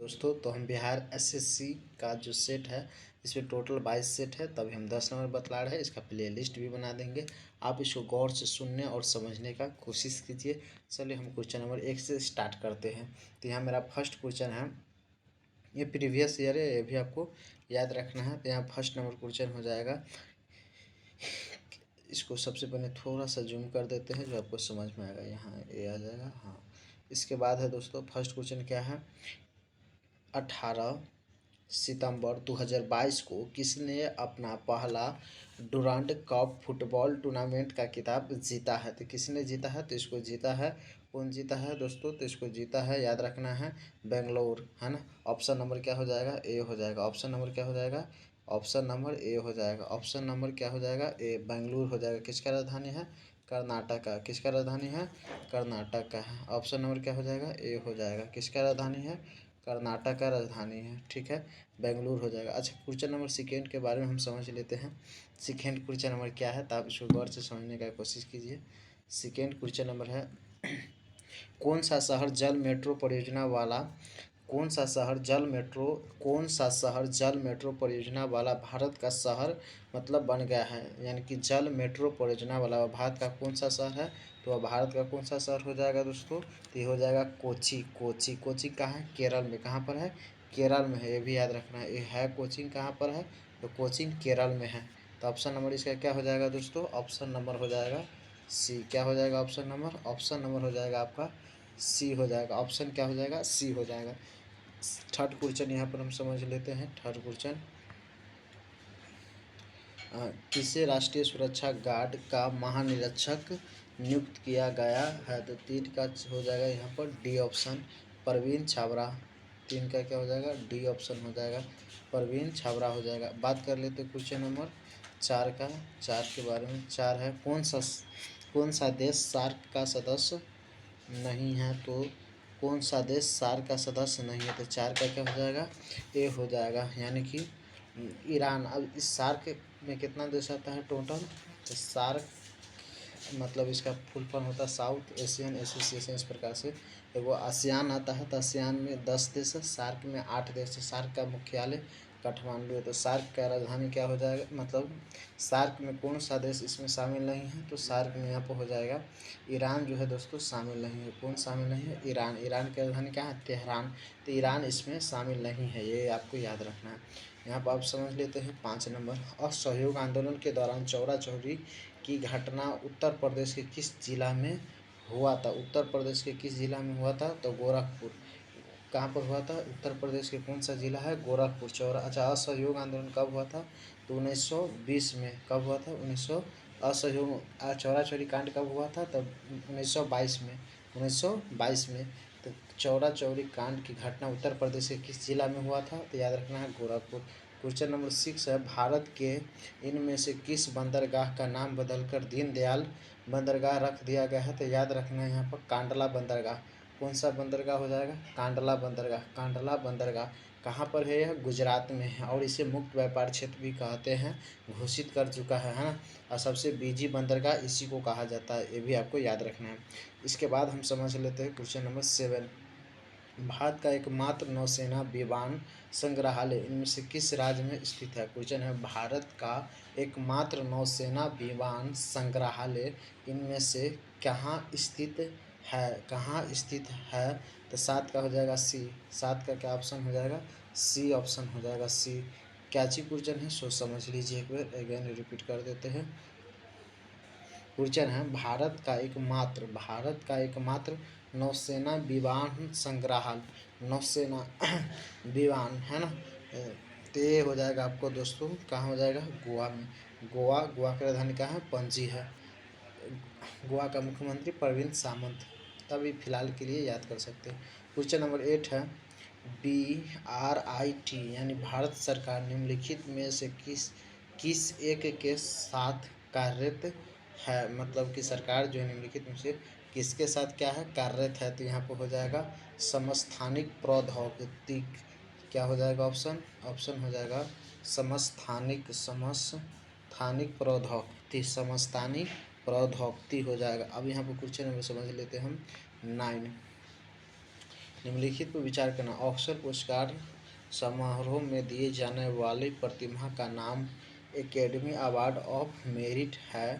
दोस्तों तो हम बिहार एसएससी का जो सेट है इसमें टोटल 22 सेट है, तभी हम 10 नंबर बतला रहे हैं। इसका प्ले लिस्ट भी बना देंगे, आप इसको गौर से सुनने और समझने का कोशिश कीजिए। चलिए हम क्वेश्चन नंबर 1 से स्टार्ट करते हैं। तो यहाँ मेरा फर्स्ट क्वेश्चन है, ये प्रीवियस ईयर है, ये भी आपको याद रखना है। तो यहाँ फर्स्ट नंबर क्वेश्चन हो जाएगा, इसको सबसे पहले थोड़ा सा जूम कर देते हैं जो आपको समझ में आएगा। यहाँ ये आ जाएगा, हाँ। इसके बाद है दोस्तों फर्स्ट क्वेश्चन क्या है, 18 सितंबर 2022 को किसने अपना पहला डुरांड कप फुटबॉल टूर्नामेंट का खिताब जीता है। तो किसने जीता है, तो इसको जीता है, कौन जीता है दोस्तों, तो इसको जीता है, याद रखना है, बेंगलोर, है ना। ऑप्शन नंबर क्या हो जाएगा, ए हो जाएगा। ऑप्शन नंबर क्या हो जाएगा, ऑप्शन नंबर ए हो जाएगा। ऑप्शन नंबर क्या हो जाएगा, ए, बेंगलुरु हो जाएगा। किसका राजधानी है, कर्नाटक का। किसका राजधानी है, कर्नाटक का है। ऑप्शन नंबर क्या हो जाएगा, ए हो जाएगा। किसका राजधानी है, कर्नाटक का राजधानी है, ठीक है, बेंगलुरु हो जाएगा। अच्छा, क्वेश्चन नंबर सेकेंड के बारे में हम समझ लेते हैं। सेकेंड क्वेश्चन नंबर क्या है, तो आप इसको गौर से समझने का कोशिश कीजिए। सेकेंड क्वेश्चन नंबर है, कौन सा शहर जल मेट्रो परियोजना वाला, कौन सा शहर जल मेट्रो, कौन सा शहर जल मेट्रो परियोजना वाला भारत का शहर मतलब बन गया है। यानी कि जल मेट्रो परियोजना वाला भारत का कौन सा शहर है, तो वह भारत का कौन सा शहर हो जाएगा दोस्तों, तो ये हो जाएगा कोची। कोची, कोची कहाँ है, केरल में। कहाँ पर है, केरल में है, ये भी याद रखना है। ये है कोचिंग कहाँ पर है, तो कोचिंग केरल में है। तो ऑप्शन नंबर इसका क्या हो जाएगा दोस्तों, ऑप्शन नंबर हो जाएगा सी। क्या हो जाएगा ऑप्शन नंबर, ऑप्शन नंबर हो जाएगा आपका सी हो जाएगा। ऑप्शन क्या हो जाएगा, सी हो जाएगा। थर्ड क्वेश्चन यहाँ पर हम समझ लेते हैं। थर्ड क्वेश्चन, किसे राष्ट्रीय सुरक्षा गार्ड का महानिरीक्षक नियुक्त किया गया है। तो तीन का हो जाएगा यहाँ पर डी ऑप्शन, परवीन छाबड़ा। तीन का क्या हो जाएगा, डी ऑप्शन हो जाएगा, परवीन छाबड़ा हो जाएगा। बात कर लेते क्वेश्चन नंबर 4 का। 4 के बारे में, 4 है, कौन सा देश सार्क का सदस्य नहीं है। तो कौन सा देश सार्क का सदस्य नहीं है, तो 4 का क्या हो जाएगा, ए हो जाएगा, यानी कि ईरान। अब इस सार्क में कितना देश आता है टोटल, तो सार्क मतलब इसका फुल फॉर्म होता है साउथ एशियन एसोसिएशन, इस प्रकार से। वो आसियान आता है, तो आसियान में 10 देश है, सार्क में 8 देश है। सार्क का मुख्यालय काठमांडू है। तो सार्क का राजधानी क्या हो जाएगा, मतलब सार्क में कौन सा देश इसमें शामिल नहीं है, तो सार्क में यहाँ पर हो जाएगा ईरान जो है दोस्तों शामिल नहीं है। कौन शामिल नहीं है, ईरान। ईरान की राजधानी क्या है, तेहरान। तो ईरान इसमें शामिल नहीं है, ये आपको याद रखना है। यहाँ पर आप समझ लेते हैं 5 नंबर, असहयोग आंदोलन के दौरान चौरा चौरी की घटना उत्तर प्रदेश के किस जिला में हुआ था। उत्तर प्रदेश के किस जिला में हुआ था, तो गोरखपुर। कहाँ पर हुआ था, उत्तर प्रदेश के कौन सा जिला है, गोरखपुर, चौरा। अच्छा, असहयोग आंदोलन कब हुआ था, तो 1920 में। कब हुआ था, 1900, असहयोग चौरा चौरी कांड कब हुआ था, तब 1922 में, 1922 में। तो चौरा चौरी कांड की घटना उत्तर प्रदेश के किस जिला में हुआ था, तो याद रखना है गोरखपुर। क्वेश्चन नंबर 6 है, भारत के इनमें से किस बंदरगाह का नाम बदलकर दीनदयाल बंदरगाह रख दिया गया है, तो याद रखना है यहाँ पर कांडला बंदरगाह। कौन सा बंदरगाह हो जाएगा, कांडला बंदरगाह। कांडला बंदरगाह कहाँ पर है, यह गुजरात में है, और इसे मुक्त व्यापार क्षेत्र भी कहते हैं, घोषित कर चुका है ना। और सबसे बिजी बंदरगाह इसी को कहा जाता है, ये भी आपको याद रखना है। इसके बाद हम समझ लेते हैं क्वेश्चन नंबर 7, भारत का एकमात्र नौसेना विमान संग्रहालय इनमें से किस राज्य में स्थित है। क्वेश्चन है, भारत का एकमात्र नौसेना विमान संग्रहालय इनमें से कहाँ स्थित है, कहाँ स्थित है। तो 7 का हो जाएगा सी। 7 का क्या ऑप्शन हो जाएगा, सी ऑप्शन हो जाएगा, सी। कैची क्वेश्चन है, सोच समझ लीजिए एक बार, अगेन रिपीट कर देते हैं। क्वेश्चन है, भारत का एकमात्र नौसेना विमान संग्रहालय, नौसेना विमान, है ना। तो ये हो जाएगा आपको दोस्तों, कहाँ हो जाएगा, गोवा में। गोवा, गोवा की राजधानी कहाँ है, पणजी है। गोवा का मुख्यमंत्री प्रविंद सावंत, तभी फिलहाल के लिए याद कर सकते हैं। क्वेश्चन नंबर 8 है, BRIT यानी भारत सरकार निम्नलिखित में से किस किस एक के साथ कार्यरत है। मतलब कि सरकार जो है निम्नलिखित में से किसके साथ क्या है, कार्यरत है। तो यहाँ पर हो जाएगा समस्थानिक प्रौद्योगिकी। क्या हो जाएगा ऑप्शन, ऑप्शन हो जाएगा समस्थानिक, समस्थानिक प्रौद्योगिकी, समस्थानिक प्रौद्योगिकी हो जाएगा। अब यहाँ पर क्वेश्चन नंबर समझ लेते हैं हम 9, निम्नलिखित पर विचार करना। ऑस्कर पुरस्कार समारोह में दिए जाने वाली प्रतिमा का नाम एकेडमी अवार्ड ऑफ मेरिट है।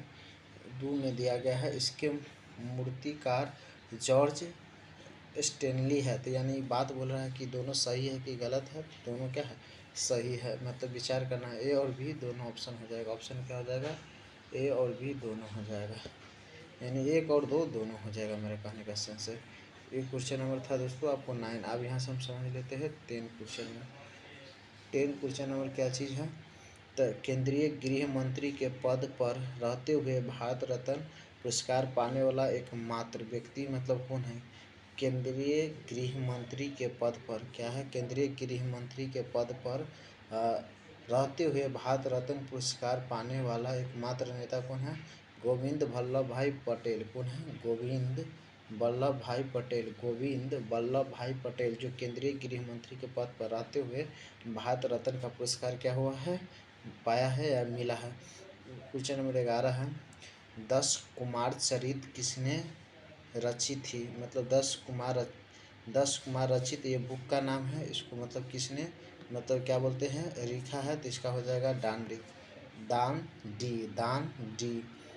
दो में दिया गया है। इसके मूर्तिकार जॉर्ज स्टेनली है। तो यानी बात बोल रहा है कि दोनों सही है कि गलत है। दोनों क्या है, सही है। मतलब विचार करना है। ए और बी दोनों ऑप्शन हो जाएगा। ऑप्शन क्या हो जाएगा, ए और बी दोनों हो जाएगा। यानी एक और दो दोनों हो जाएगा मेरे कहने का सेंस है। ये क्वेश्चन नंबर था दोस्तों आपको 9। अब यहाँ से हम समझ लेते हैं 10 क्वेश्चन में। 10 क्वेश्चन नंबर क्या चीज़ है, तो केंद्रीय गृह मंत्री के पद पर रहते हुए भारत रत्न पुरस्कार पाने वाला एकमात्र व्यक्ति मतलब कौन है। केंद्रीय गृह मंत्री के पद पर क्या है, केंद्रीय गृह मंत्री के पद पर रहते हुए भारत रत्न पुरस्कार पाने वाला एकमात्र नेता कौन है, गोविंद वल्लभ भाई पटेल। कौन है, गोविंद वल्लभ भाई पटेल। गोविंद वल्लभ भाई पटेल जो केंद्रीय गृह मंत्री के पद पर रहते हुए भारत रत्न का पुरस्कार क्या हुआ है, पाया है या मिला है। क्वेश्चन नंबर 11 है, 10 कुमार चरित किसने रची थी। मतलब 10 कुमार रचित ये बुक का नाम है। इसको मतलब किसने मतलब क्या बोलते हैं, लिखा है। तो इसका हो जाएगा दान डी।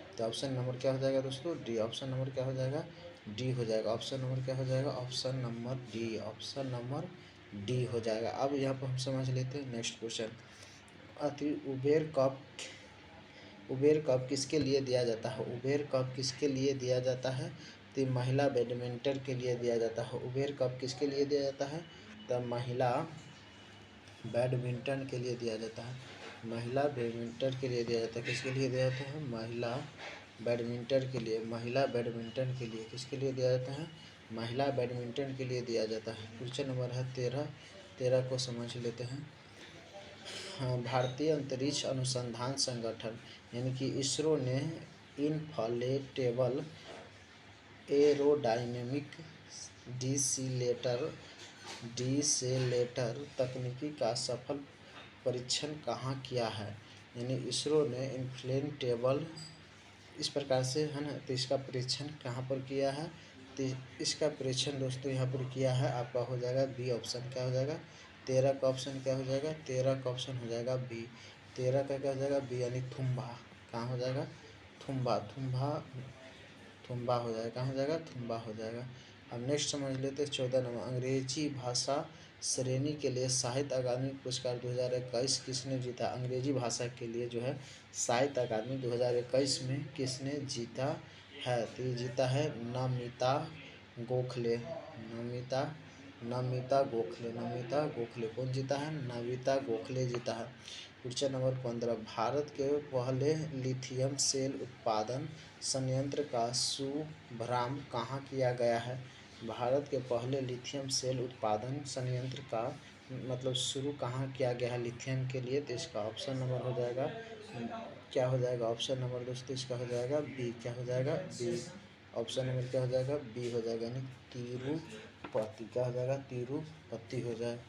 तो ऑप्शन नंबर क्या हो जाएगा दोस्तों, डी। ऑप्शन नंबर क्या हो जाएगा, डी हो जाएगा। ऑप्शन नंबर क्या हो जाएगा, option number D. Option number D हो जाएगा। अब यहाँ पर हम समझ लेते हैं नेक्स्ट क्वेश्चन। अति उबेर कप किसके लिए दिया जाता है। उबेर कप किसके लिए दिया जाता है, तो महिला बैडमिंटन के लिए दिया जाता है। उबेर कप किसके लिए दिया जाता है, तो महिला बैडमिंटन के लिए दिया जाता है। महिला बैडमिंटन के लिए दिया जाता है। किसके लिए दिया जाता है, महिला बैडमिंटन के लिए। महिला बैडमिंटन के लिए किसके लिए दिया जाता है, महिला बैडमिंटन के लिए दिया जाता है। क्वेश्चन नंबर है 13 को समझ लेते हैं। हाँ, भारतीय अंतरिक्ष अनुसंधान संगठन यानी कि इसरो ने इनफ्लेटेबल एरोडायनेमिक डिसेलेटर तकनीकी का सफल परीक्षण कहाँ किया है। यानी इसरो ने इनफ्लेटेबल इस प्रकार से है ना, तो इसका परीक्षण कहाँ पर किया है। तो इसका परीक्षण दोस्तों यहाँ पर किया है। आपका हो जाएगा बी ऑप्शन। क्या हो जाएगा, 13 का ऑप्शन क्या हो जाएगा, 13 का ऑप्शन हो जाएगा बी। 13 का क्या हो जाएगा, बी। यानी थुम्बा। कहाँ हो जाएगा, थुम्बा हो जाएगा। कहाँ हो जाएगा, थुम्बा हो जाएगा। अब नेक्स्ट समझ लेते हैं 14 नंबर। अंग्रेजी भाषा श्रेणी के लिए साहित्य अकादमी पुरस्कार 2021 किसने जीता। अंग्रेजी भाषा के लिए जो है साहित्य अकादमी 2021 में किसने जीता है। तो ये जीता है नमिता गोखले। नमिता गोखले कौन जीता है, नमिता गोखले जीता है। क्वेश्चन नंबर 15, भारत के पहले लिथियम सेल उत्पादन संयंत्र का शुभारंभ कहाँ किया गया है। भारत के पहले लिथियम सेल उत्पादन संयंत्र का मतलब शुरू कहाँ किया गया है लिथियम के लिए। तो इसका ऑप्शन नंबर हो जाएगा क्या हो जाएगा, ऑप्शन नंबर दोस्तों इसका हो जाएगा बी। क्या हो जाएगा, बी। ऑप्शन नंबर क्या हो जाएगा, बी हो जाएगा। यानी तिरुपति। क्या हो जाएगा, तिरुपति हो जाए।